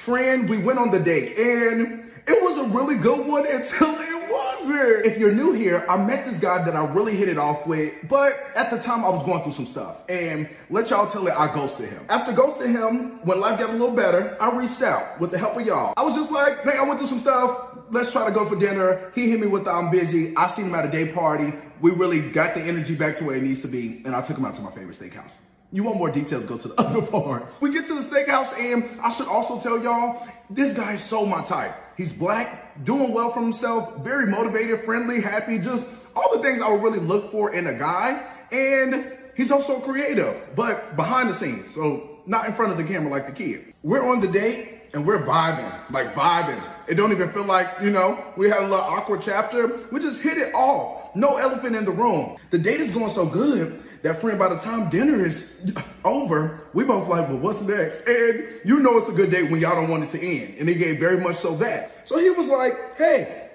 Friend, we went on the date and it was a really good one until it wasn't. If you're new here, I met this guy that I really hit it off with, but at the time I was going through some stuff. And let y'all tell it, I ghosted him. After ghosting him, when life got a little better, I reached out with the help of y'all. I was just like, hey, I went through some stuff. Let's try to go for dinner. He hit me with the I'm busy. I seen him at a day party. We really got the energy back to where it needs to be. And I took him out to my favorite steakhouse. You want more details, go to the other parts. We get to the steakhouse and I should also tell y'all, this guy is so my type. He's black, doing well for himself, very motivated, friendly, happy, just all the things I would really look for in a guy. And he's also creative, but behind the scenes. So not in front of the camera like the kid. We're on the date and we're vibing, like vibing. It don't even feel like, you know, we had a little awkward chapter. We just hit it off. No elephant in the room. The date is going so good that, friend, by the time dinner is over, we both like, well, what's next? And you know it's a good date when y'all don't want it to end. And he gave very much so that. So he was like, hey,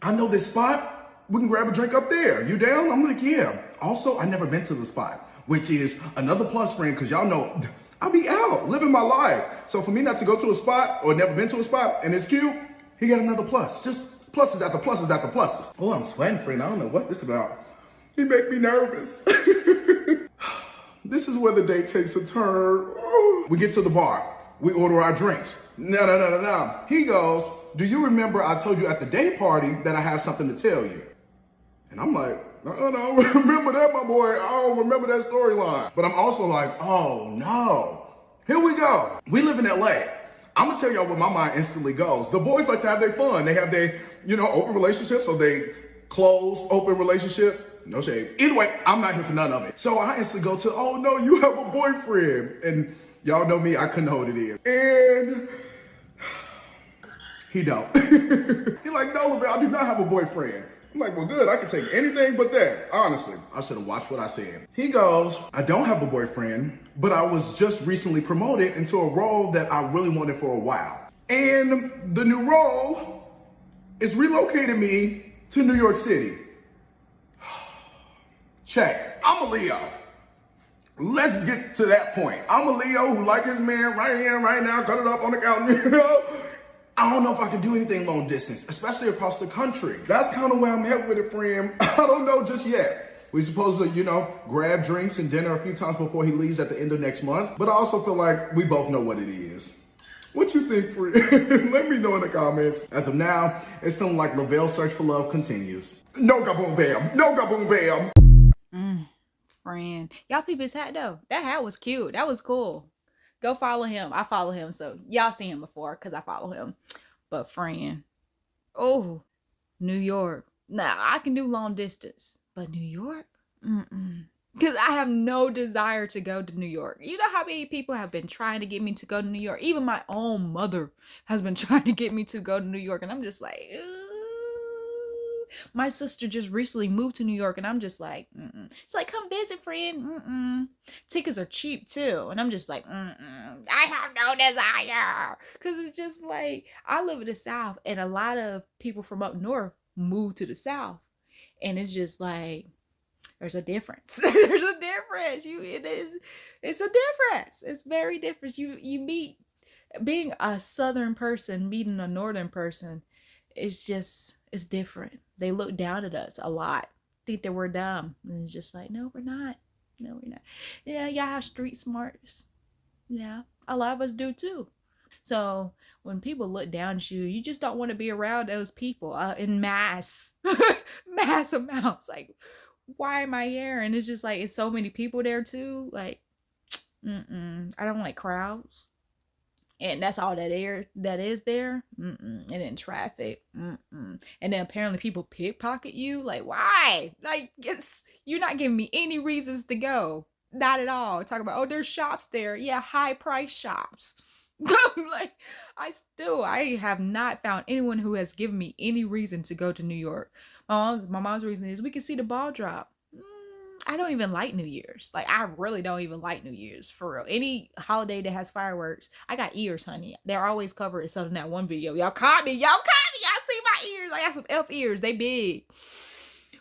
I know this spot. We can grab a drink up there. You down? I'm like, yeah. Also, I never been to the spot, which is another plus, friend, because y'all know I'll be out living my life. So for me not to go to a spot or never been to a spot and it's cute, he got another plus. Just pluses after pluses after pluses. Oh, I'm sweating, friend. I don't know what this is about. He make me nervous. This is where the date takes a turn. We get to the bar. We order our drinks. No. He goes, do you remember I told you at the day party that I have something to tell you? And I'm like, I don't remember that, my boy. I don't remember that storyline. But I'm also like, oh no. Here we go. We live in LA. I'm gonna tell y'all where my mind instantly goes. The boys like to have their fun. They have their, open relationships, or they closed, open relationship. No shade. Either way, I'm not here for none of it. So I instantly go to, oh no, you have a boyfriend. And y'all know me, I couldn't hold it in. And he don't. He like, no, LaVelle, I do not have a boyfriend. I'm like, well, good, I can take anything but that. Honestly, I should have watched what I said. He goes, I don't have a boyfriend, but I was just recently promoted into a role that I really wanted for a while. And the new role is relocating me to New York City. Check. I'm a Leo. Let's get to that point. I'm a Leo who like his man right here, right now, cut it up on the counter. I don't know if I can do anything long distance, especially across the country. That's kind of where I'm at with it, friend. I don't know just yet. We're supposed to, grab drinks and dinner a few times before he leaves at the end of next month. But I also feel like we both know what it is. What you think, friend? Let me know in the comments. As of now, it's feeling like LaVelle's search for love continues. No gaboom bam. No gaboom bam. Friend. Y'all peep his hat though. That hat was cute. That was cool. Go follow him. I follow him. So y'all seen him before because I follow him. But friend. Oh, New York. Now I can do long distance. But New York? Because I have no desire to go to New York. You know how many people have been trying to get me to go to New York? Even my own mother has been trying to get me to go to New York. And I'm just like, my sister just recently moved to New York and I'm just like, It's like, come visit, friend. Tickets are cheap too. And I'm just like, I have no desire. Because it's just like, I live in the South and a lot of people from up north move to the South. And it's just like, there's a difference. There's a difference. It's a difference. It's very different. You meet, being a Southern person, meeting a Northern person, it's different. They look down at us a lot. Think that we're dumb. And it's just like, no, we're not. No, we're not. Yeah, y'all have street smarts. Yeah, a lot of us do too. So when people look down at you, you just don't want to be around those people in mass amounts. Like, why am I here? And it's just like, it's so many people there too. Like, I don't like crowds. And that's all that is there. And then traffic. And then apparently people pickpocket you. Like, why? Like, you're not giving me any reasons to go. Not at all. Talk about, there's shops there. Yeah, high price shops. Like, I have not found anyone who has given me any reason to go to New York. My mom's reason is we can see the ball drop. I don't even like New Year's. Like, I really don't even like New Year's, for real. Any holiday that has fireworks, I got ears, honey. They're always covered except in that one video. Y'all caught me. Y'all see my ears. I got some elf ears. They big.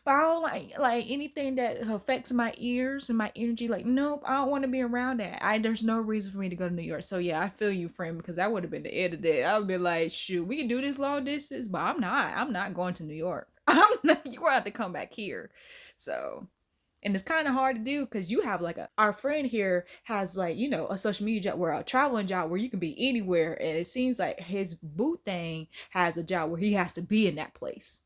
But I don't like anything that affects my ears and my energy. Like, nope, I don't want to be around that. There's no reason for me to go to New York. So yeah, I feel you, friend, because that would have been the end of that. I would be like, shoot, we can do this long distance, but I'm not. I'm not going to New York. I'm not. You're gonna have to come back here. So. And it's kind of hard to do because you have like our friend here has like, you know, a social media job where a traveling job where you can be anywhere. And it seems like his boot thing has a job where he has to be in that place.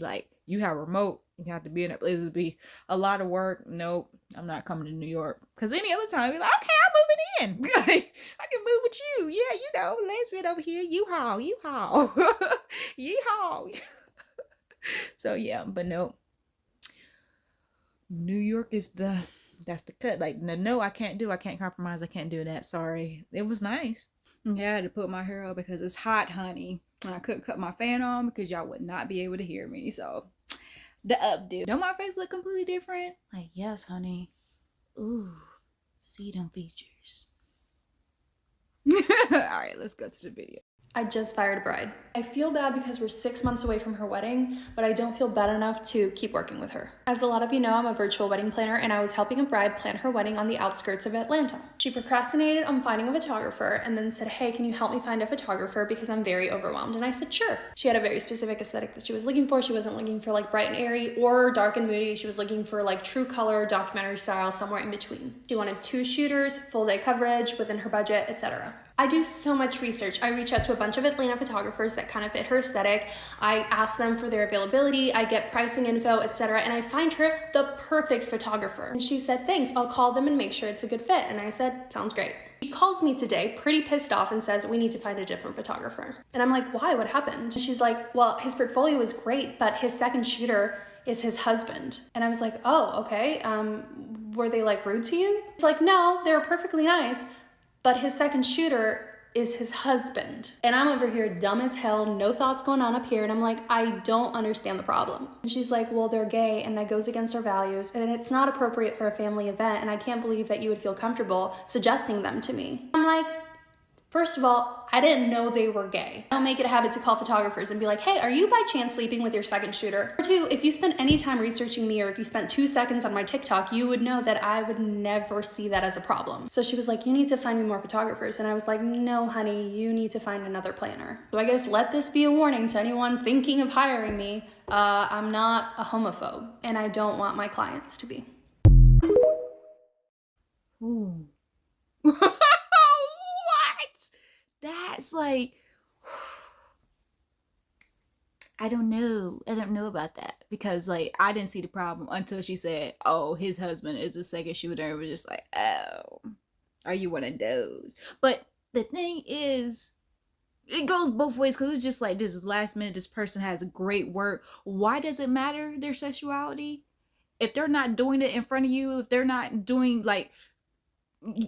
Like you have remote, you have to be in that place. It would be a lot of work. Nope, I'm not coming to New York. Because any other time, I'd be like, okay, I'm moving in. Like, I can move with you. Yeah, you know, lesbian over here. U-Haul, U-Haul. Yeehaw. So yeah, but no. New York is that's the cut. Like, no, I can't compromise. I can't do that. Sorry. It was nice. Yeah, I had to put my hair up because it's hot, honey. And I couldn't cut my fan on because y'all would not be able to hear me. So, the updo. Don't my face look completely different? Like, yes, honey. Ooh, see them features. All right, let's go to the video. I just fired a bride. I feel bad because we're 6 months away from her wedding, but I don't feel bad enough to keep working with her. As a lot of you know, I'm a virtual wedding planner and I was helping a bride plan her wedding on the outskirts of Atlanta. She procrastinated on finding a photographer and then said, hey, can you help me find a photographer because I'm very overwhelmed? And I said, sure. She had a very specific aesthetic that she was looking for. She wasn't looking for like bright and airy or dark and moody. She was looking for like true color, documentary style, somewhere in between. She wanted 2 shooters, full day coverage within her budget, etc. I do so much research. I reach out to a bunch of Atlanta photographers that kind of fit her aesthetic. I ask them for their availability, I get pricing info, etc. And I find her the perfect photographer. And she said, thanks, I'll call them and make sure it's a good fit. And I said, sounds great. She calls me today, pretty pissed off, and says, we need to find a different photographer. And I'm like, why? What happened? And she's like, well, his portfolio is great, but his second shooter is his husband. And I was like, oh, okay. Were they like rude to you? She's like, no, they were perfectly nice, but his second shooter is his husband. And I'm over here dumb as hell, no thoughts going on up here. And I'm like, I don't understand the problem. And she's like, well, they're gay and that goes against our values and it's not appropriate for a family event. And I can't believe that you would feel comfortable suggesting them to me. I'm like, first of all, I didn't know they were gay. I don't make it a habit to call photographers and be like, hey, are you by chance sleeping with your second shooter? Or 2, if you spent any time researching me or if you spent 2 seconds on my TikTok, you would know that I would never see that as a problem. So she was like, you need to find me more photographers. And I was like, no, honey, you need to find another planner. So I guess let this be a warning to anyone thinking of hiring me. I'm not a homophobe and I don't want my clients to be. Ooh. That's like, I don't know about that because like I didn't see the problem until she said, oh, his husband is a second shooter. It was just like, oh, are you one of those? But the thing is, it goes both ways because it's just like this is last minute, this person has great work. Why does it matter their sexuality? If they're not doing it in front of you, if they're not doing like,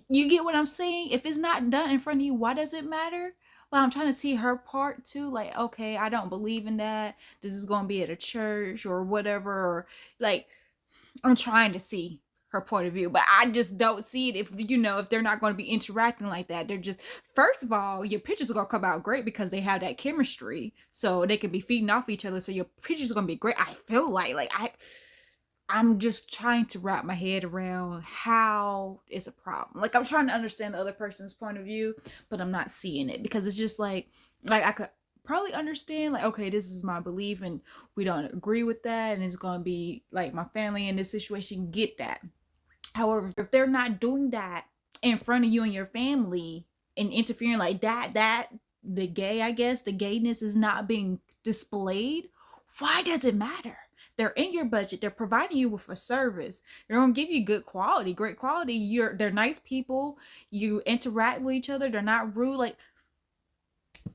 you get what I'm saying? If it's not done in front of you, why does it matter? But I'm trying to see her part too. Like, okay, I don't believe in that. This is going to be at a church or whatever. Or like, I'm trying to see her point of view, but I just don't see it if, you know, if they're not going to be interacting like that. They're just, first of all, your pictures are going to come out great because they have that chemistry. So they can be feeding off each other. So your pictures are going to be great. I feel like I'm just trying to wrap my head around how it's a problem. Like, I'm trying to understand the other person's point of view, but I'm not seeing it because it's just like I could probably understand, like, okay, this is my belief and we don't agree with that. And it's going to be like my family in this situation, get that. However, if they're not doing that in front of you and your family and interfering like that, the gay, I guess, the gayness is not being displayed, why does it matter? They're in your budget. They're providing you with a service. They're going to give you good quality, great quality. They're nice people. You interact with each other. They're not rude. Like,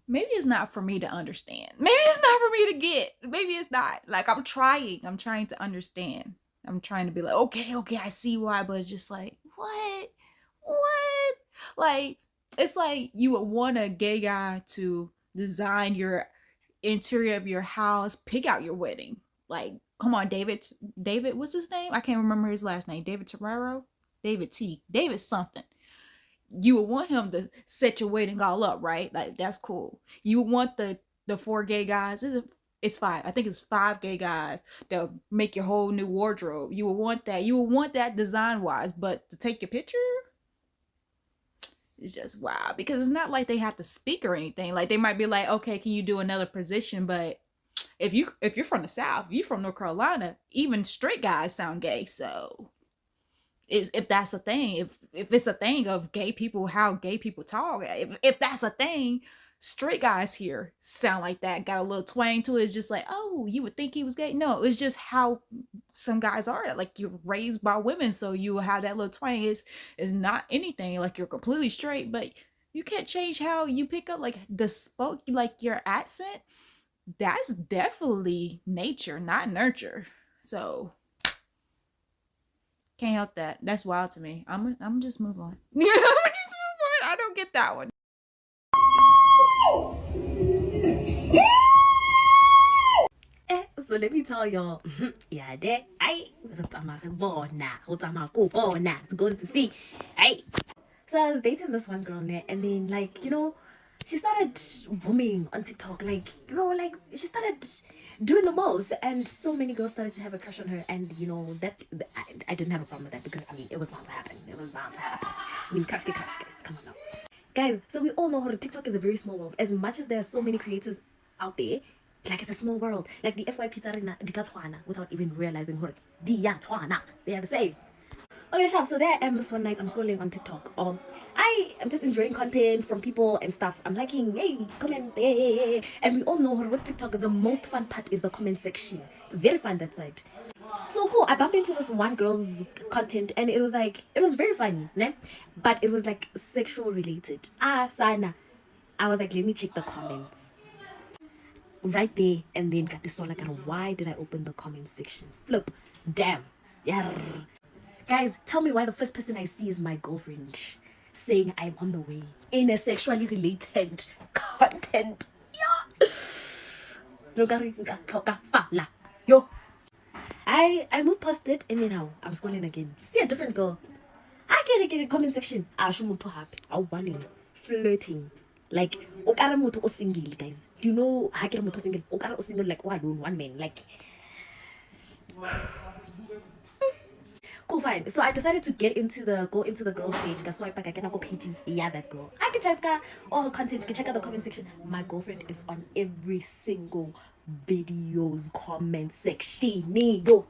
maybe it's not for me to understand. Maybe it's not for me to get. Maybe it's not. Like, I'm trying to understand. I'm trying to be like, okay, I see why. But it's just like, what? Like, it's like you would want a gay guy to design your interior of your house, pick out your wedding. Like, come on, David, what's his name? I can't remember his last name. David Terrero? David something. You would want him to set your wedding all up, right? Like, that's cool. You would want the 4 gay guys. Is it It's 5. I think it's 5 gay guys that'll make your whole new wardrobe. You will want that. You will want that design wise, but to take your picture, it's just wow. Because it's not like they have to speak or anything. Like they might be like, okay, can you do another position? But if you're from the South, if you're from North Carolina, even straight guys sound gay. So if that's a thing, if it's a thing of gay people, how gay people talk, if that's a thing, straight guys here sound like that, got a little twang to it. It's just like, oh, you would think he was gay. No, it's just how some guys are. Like you're raised by women, so you will have that little twang. Is not anything like you're completely straight, but you can't change how you pick up like the spoke, like your accent. That's definitely nature, not nurture. So can't help that. That's wild to me. I'm just move on. I'm just move on. I don't get that one. So let me tell y'all, yeah, that I goes to see. So I was dating this one girl there, and then like, you know, she started booming on TikTok, like, you know, like she started doing the most, and so many girls started to have a crush on her, and you know that I didn't have a problem with that, because I mean it was bound to happen. It was bound to happen. I mean, crush, guys, come on now, guys. So we all know how TikTok is a very small world. As much as there are so many creators out there, like it's a small world. Like the FY pizza without even realizing what they are the same. Okay, sharp. So there I am this one night, I'm scrolling on TikTok. I am just enjoying content from people and stuff. I'm liking, hey, comment, hey. And we all know what TikTok, the most fun part is the comment section. It's very fun, that side. So cool. I bumped into this one girl's content, and it was like, it was very funny, né? But it was like sexual related. Sana. I was like, let me check the comments. Right there, and then got this so like, why did I open the comment section? Flip. Damn. Yeah. Guys, tell me why the first person I see is my girlfriend saying I'm on the way in a sexually related content. Yo. I moved past it, and then now I'm scrolling again. See a different girl. I get a comment section. Flirting. Like, okara o single, guys. Do you know hakere moto single? Okara o single, like alone, one man, like. Cool, fine. So I decided to go into the girl's page. Swipe back, I can go page. Yeah, that girl. I can check out all her content. Can check out the comment section. My girlfriend is on every single videos comment section. Yo.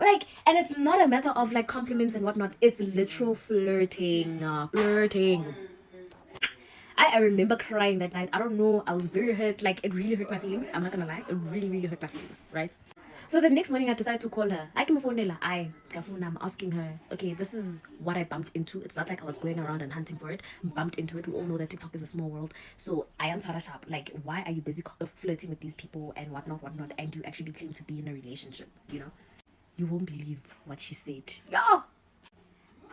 Like, and it's not a matter of like compliments and whatnot. It's literal flirting. I remember crying that night. I don't know. I was very hurt. Like, it really hurt my feelings. I'm not gonna lie. It really, really hurt my feelings, right? So the next morning, I decided to call her. I'm asking her, okay, this is what I bumped into. It's not like I was going around and hunting for it. Bumped into it. We all know that TikTok is a small world. So I am Tara Sharp. Like, why are you busy flirting with these people and whatnot, and you actually claim to be in a relationship, you know? You won't believe what she said. Yo!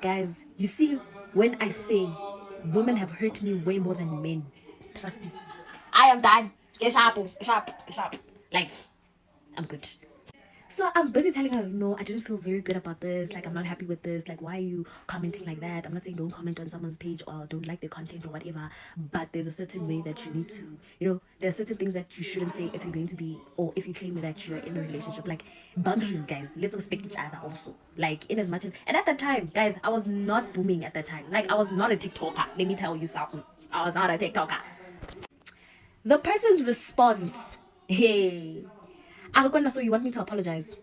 Guys, you see, when I say women have hurt me way more than men, trust me, I am done. Get sharp. Like, I'm good. So I'm busy telling her, no, I didn't feel very good about this. Like, I'm not happy with this. Like, why are you commenting like that? I'm not saying don't comment on someone's page or don't like their content or whatever. But there's a certain way that you need to, you know, there's certain things that you shouldn't say if you're going to be, or if you claim that you're in a relationship. Like, boundaries, guys. Let's respect each other also. Like, in as much as, and at that time, guys, I was not booming at that time. Like, I was not a TikToker. Let me tell you something. I was not a TikToker. The person's response, hey, so you want me to apologize?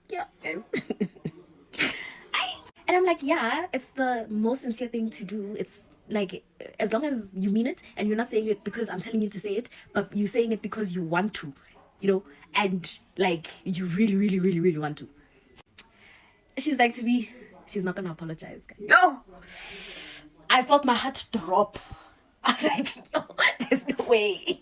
Yeah. And I'm like, yeah, it's the most sincere thing to do. It's like, as long as you mean it and you're not saying it because I'm telling you to say it, but you're saying it because you want to, you know, and like you really, really, really, really want to. She's like, to me, she's not gonna apologize, guys. No! I felt my heart drop. I was like, yo, there's no way.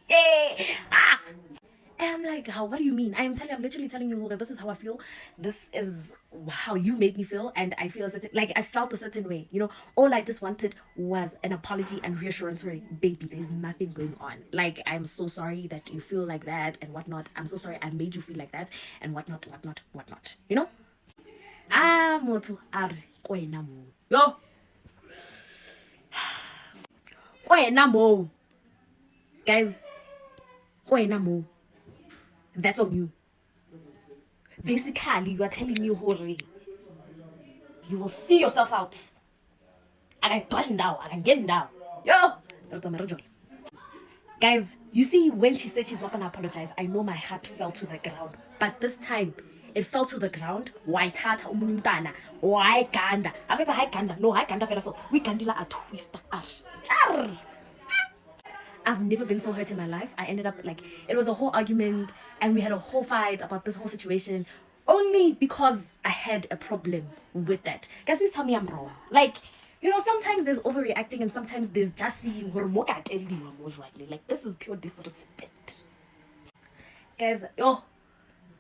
And I'm like, what do you mean? I'm literally telling you that this is how I feel. This is how you made me feel. And I feel I felt a certain way, you know. All I just wanted was an apology and reassurance. Sorry, baby, there's nothing going on. Like, I'm so sorry that you feel like that and whatnot. I'm so sorry I made you feel like that and whatnot. You know? Motu are yo. Guys, that's on you. Basically, you are telling me, Hori, you will see yourself out. I can get down. Yo! Guys, you see, when she said she's not gonna apologize, I know my heart fell to the ground. But this time, it fell to the ground. Why tata umumtana? Why ganda? After high ganda, no high ganda fella. So we gandila a twister. I've never been so hurt in my life. I ended up like, it was a whole argument and we had a whole fight about this whole situation only because I had a problem with that. Guys, please tell me I'm wrong. Like, you know, sometimes there's overreacting and sometimes there's just seeing like, this is pure disrespect. Guys,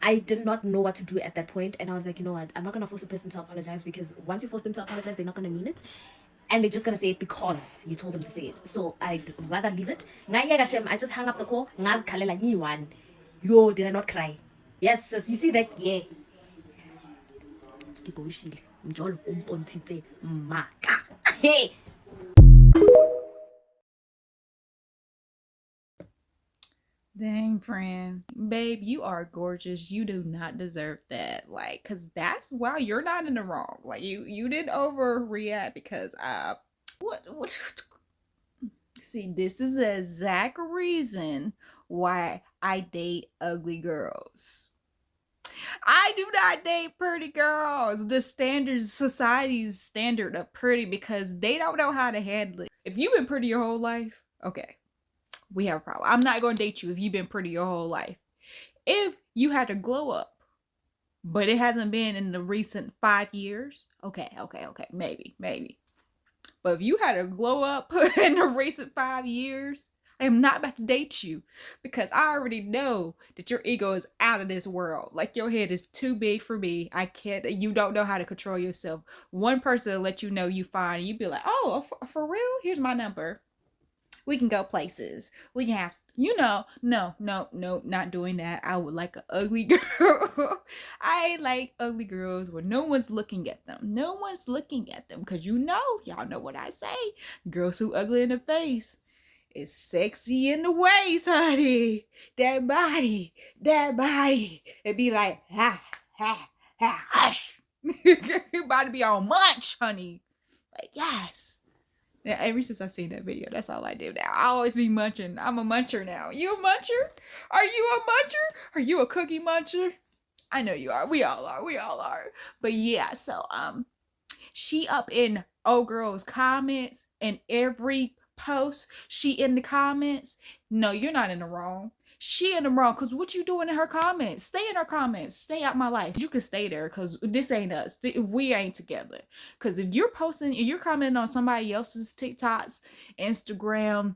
I did not know what to do at that point, and I was like, you know what, I'm not gonna force a person to apologize, because once you force them to apologize, they're not gonna mean it. And they're just gonna say it because you told them to say it. So I'd rather leave it. I just hung up the call. Yo, did I not cry? Yes, sis, you see that? Yeah. Hey. Dang, friend. Babe, you are gorgeous. You do not deserve that. Like, cause that's why you're not in the wrong. Like, you didn't overreact because what see, this is the exact reason why I date ugly girls. I do not date pretty girls. The standards, society's standard of pretty, because they don't know how to handle it. If you've been pretty your whole life, okay, we have a problem. I'm not going to date you if you've been pretty your whole life. If you had to glow up, but it hasn't been in the recent 5 years, okay, maybe. But if you had to glow up in the recent 5 years, I am not about to date you, because I already know that your ego is out of this world. Like, your head is too big for me. I can't. You don't know how to control yourself. One person will let you know you fine, and you'd be like, oh, for real? Here's my number. We can go places. We can have, no, not doing that. I would like an ugly girl. I like ugly girls where no one's looking at them. No one's looking at them, because y'all know what I say. Girls who ugly in the face is sexy in the waist, honey. That body. It'd be like, hush. You about to be on munch, honey. Like, yes. Yeah, ever since I seen that video, that's all I do now. I always be munching. I'm a muncher now. You a muncher? Are you a muncher? Are you a cookie muncher? I know you are. We all are. But yeah, so she up in old girl's comments, and every post she in the comments. No, you're not in the wrong. She in the wrong, because what you doing in her comments? Stay in her comments. Stay out my life. You can stay there, because this ain't us. We ain't together. Because if you're commenting on somebody else's TikToks, Instagram,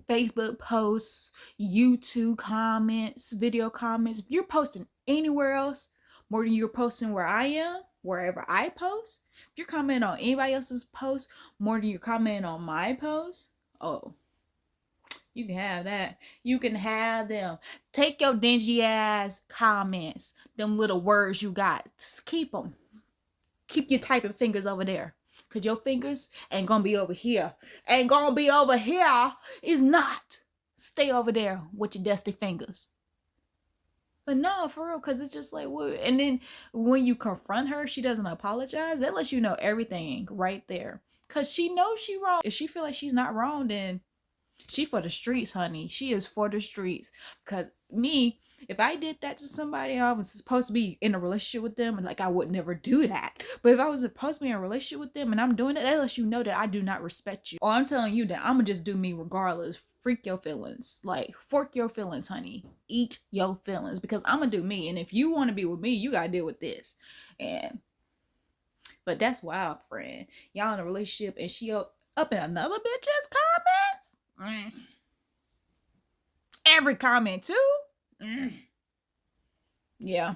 Facebook posts, YouTube comments, video comments, if you're posting anywhere else more than you're posting where I am, wherever I post, if you're commenting on anybody else's post more than you're commenting on my post, oh, you can have that. You can have them. Take your dingy ass comments, them little words you got, just keep them. Keep your typing fingers over there, because your fingers ain't gonna be over here. Is not. Stay over there with your dusty fingers. But no, for real, because it's just like, what? And then when you confront her, she doesn't apologize. That lets you know everything right there, because she knows she wrong. If she feel like she's not wrong, then she for the streets, honey. She is for the streets. Because me, if I did that to somebody, I was supposed to be in a relationship with them, and like, I would never do that. But if I was supposed to be in a relationship with them and I'm doing it, that lets you know that I do not respect you. Or I'm telling you that I'm gonna just do me regardless. Freak your feelings. Like, fork your feelings, honey. Eat your feelings, because I'm gonna do me. And if you want to be with me, you gotta deal with this. But that's wild, friend. Y'all in a relationship and she up in another bitch's comments. Every comment too. Yeah,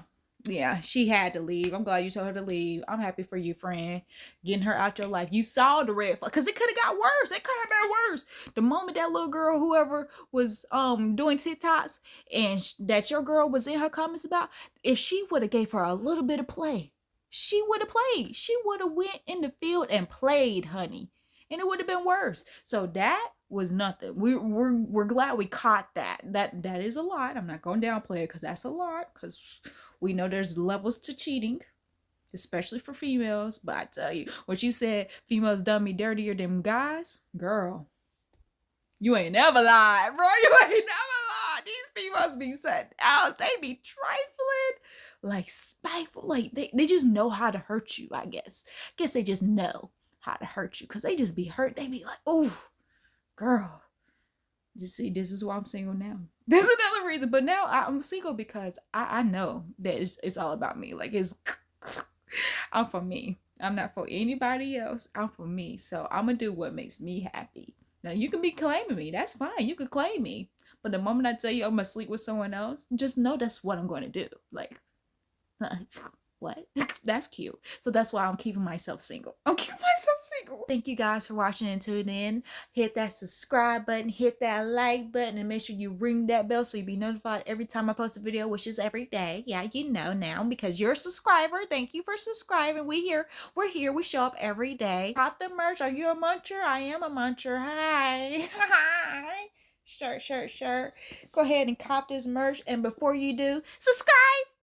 she had to leave. I'm glad you told her to leave. I'm happy for you, friend. Getting her out your life. You saw the red flag, because it could have got worse. It could have been worse. The moment that little girl, whoever was doing TikToks, and that your girl was in her comments about, if she would have gave her a little bit of play, she would have played. She would have went in the field and played, honey. And it would have been worse. So that was nothing. We're glad we caught that. That is a lot. I'm not going to downplay it because that's a lot. Because we know there's levels to cheating, especially for females. But I tell you, what you said, females done me dirtier than guys, girl. You ain't never lied, bro. You ain't never lied. These females be set out. They be trifling, like spiteful. Like they just know how to hurt you, I guess. They just know how to hurt you. Because they just be hurt. They be like, oh, girl. You see, this is why I'm single now. There's another reason. But now I'm single because I know that it's all about me. Like, I'm for me. I'm not for anybody else. I'm for me. So I'm going to do what makes me happy. Now, you can be claiming me. That's fine. You can claim me. But the moment I tell you I'm going to sleep with someone else, just know that's what I'm going to do. Like, what? That's cute. So that's why I'm keeping myself single. I'm keeping myself single. Thank you guys for watching and tuning in. Hit that subscribe button. Hit that like button. And make sure you ring that bell so you'll be notified every time I post a video, which is every day. Yeah, you know now because you're a subscriber. Thank you for subscribing. We're here. We show up every day. Cop the merch. Are you a muncher? I am a muncher. Hi. Hi. Shirt. Go ahead and cop this merch. And before you do, subscribe.